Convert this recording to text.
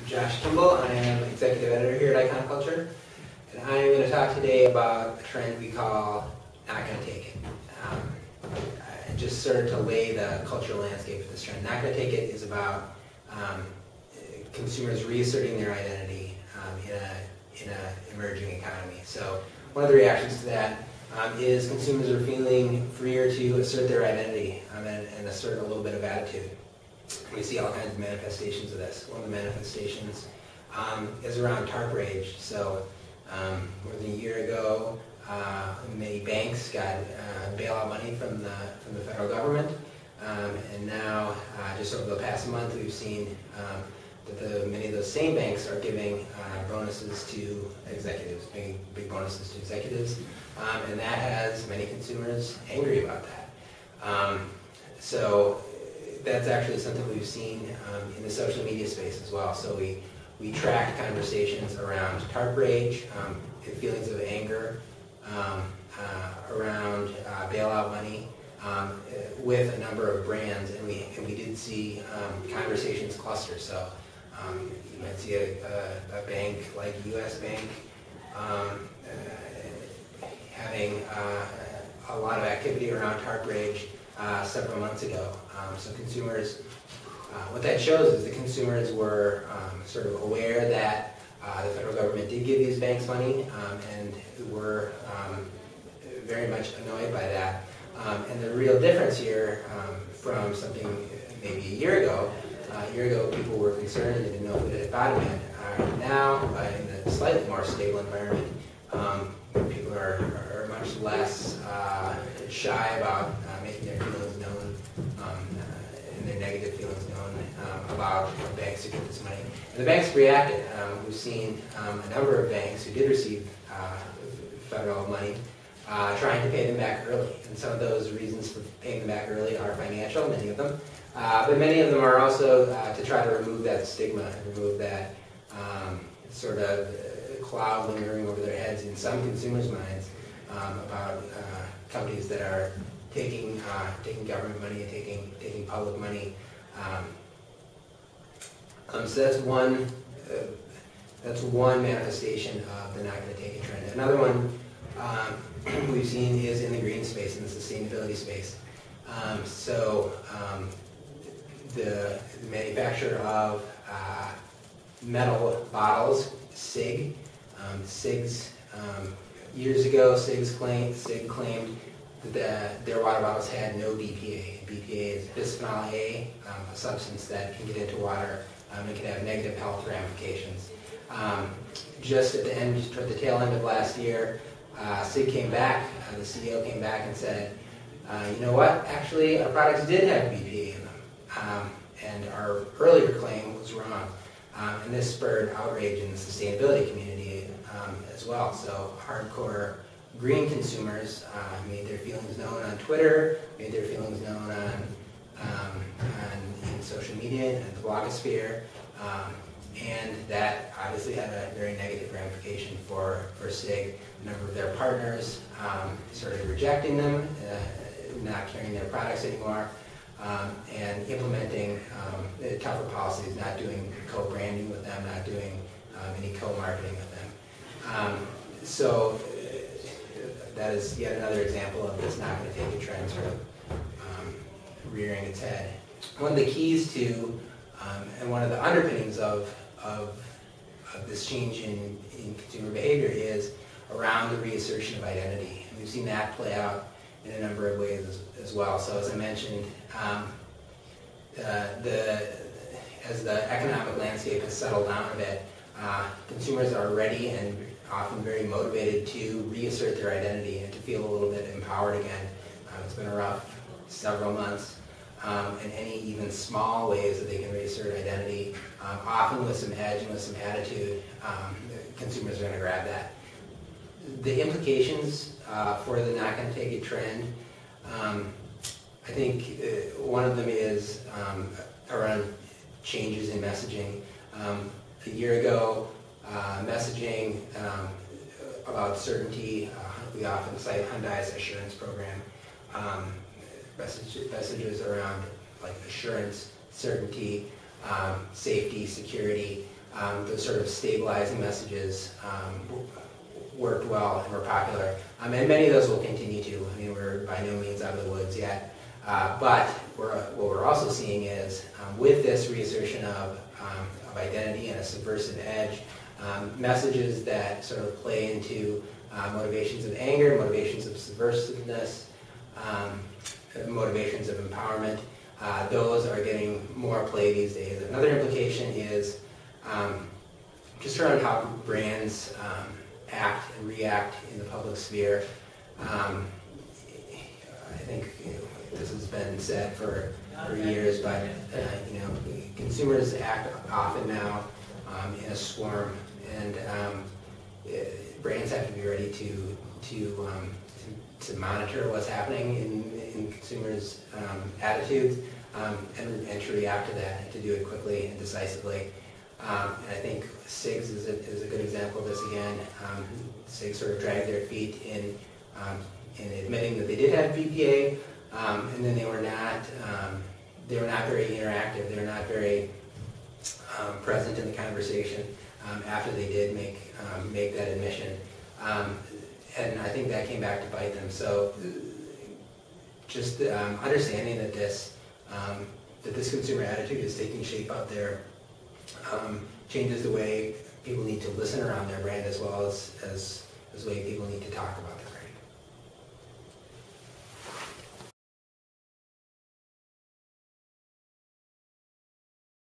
Josh Kimball. I am executive editor here at Iconoculture, and I am going to talk today about a trend we call "not going to take it." Just sort of to lay the cultural landscape for this trend. "Not going to take it" is about consumers reasserting their identity in an emerging economy. So one of the reactions to that is consumers are feeling freer to assert their identity and assert a little bit of attitude. We see all kinds of manifestations of this. One of the manifestations is around tarp rage. So more than a year ago, many banks got bailout money from the federal government, and now just over the past month, we've seen that many of those same banks are giving bonuses to executives, big bonuses to executives, and that has many consumers angry about that. So that's actually something we've seen in the social media space as well. So we tracked conversations around tarp rage, feelings of anger, around bailout money, with a number of brands, and we did see conversations cluster. So you might see a bank like U.S. Bank having a lot of activity around tarp rage several months ago. So consumers, what that shows is the consumers were sort of aware that the federal government did give these banks money, and were very much annoyed by that. And the real difference here from something maybe a year ago people were concerned and didn't know who it had been. Now, in a slightly more stable environment, people are much less shy about making their feelings known, and their negative feelings known about banks who get this money. And the banks reacted. We've seen a number of banks who did receive federal money trying to pay them back early. And some of those reasons for paying them back early are financial, many of them. But many of them are also to try to remove that stigma and remove that sort of cloud lingering over their heads in some consumers' minds about companies that are taking government money and taking public money. So that's one manifestation of the "not going to take it" trend. Another one we've seen is in the green space, in the sustainability space. The manufacturer of metal bottles, SIG. SIG's years ago, SIG claimed that their water bottles had no BPA. BPA is bisphenol A, a substance that can get into water and can have negative health ramifications. Just toward the tail end of last year, SIG came back, the CEO came back and said, you know what, actually our products did have BPA in them, and our earlier claim was wrong. And this spurred outrage in the sustainability community as well. So hardcore green consumers made their feelings known on Twitter, made their feelings known in social media and the blogosphere, and that obviously had a very negative ramification for SIG. A number of their partners started rejecting them, not carrying their products anymore, and implementing tougher policies, not doing co-branding with them, not doing any co-marketing with them. So that is yet another example of this "not going to take it" trend sort of rearing its head. One of the keys to, and one of the underpinnings of this change in consumer behavior is around the reassertion of identity. And we've seen that play out in a number of ways as well. So as I mentioned, as the economic landscape has settled down a bit, consumers are ready and often very motivated to reassert their identity and to feel a little bit empowered again. It's been a rough several months, and any even small ways that they can reassert identity, often with some edge and with some attitude, consumers are going to grab that. The implications for the "not going to take it" trend, I think one of them is around changes in messaging. A year ago, messaging about certainty, we often cite Hyundai's assurance program. Messages around like assurance, certainty, safety, security, those sort of stabilizing messages worked well and were popular. And many of those will continue to. I mean, we're by no means out of the woods yet. But what we're also seeing is, with this reassertion of identity and a subversive edge, messages that sort of play into motivations of anger, motivations of subversiveness, motivations of empowerment, those are getting more play these days. Another implication is just around how brands act and react in the public sphere. I think this has been said for years, but consumers act often now in a swarm, and brands have to be ready to monitor what's happening in consumers' attitudes and to react to that and to do it quickly and decisively. And I think SIGs is a good example of this again. SIGs sort of dragged their feet in admitting that they did have BPA, and then they were not very interactive. They were not very present in the conversation after they did make that admission. And I think that came back to bite them. So just understanding that this consumer attitude is taking shape out there changes the way people need to listen around their brand, as well as the way people need to talk about their